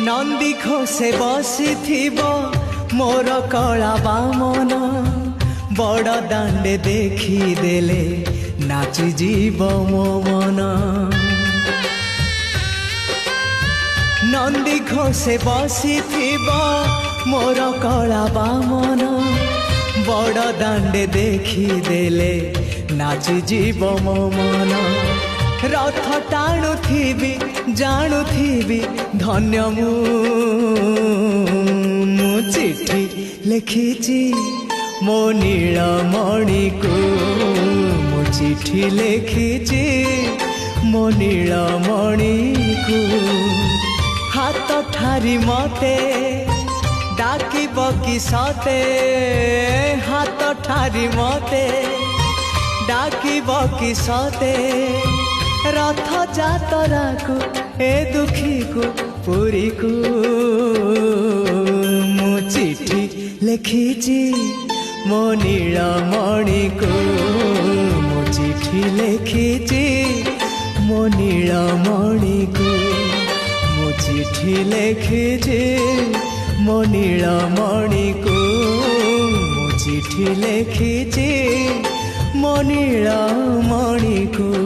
नंदी घोषे बसिथिब मोर कला बामन बड़ दांडे देखिदेले नाची जीव मो मन। नंदी घोषे बसिथिब मोर कला बामन बड़ दांडे देखिदेले नाची जीव मो मन। रथ टाणुथिबी जाणुथिबी धन्य मु चिठी लिखिची मो नीलमणि को मु चिठी लिखिची मो नीलमणि को। हाथ ठारी मते डाकिब कि सते हाथ ठारी मते डाकिब कि सते रथ जातरा को ए दुखी को पुरी को मु चिठी लिखिची मो नीलमणि को मु चिठी लिखिची मो नीलमणि को मु चिठी लिखिची मो नीलमणि को मु चिठी लिखिची मो नीलमणि को।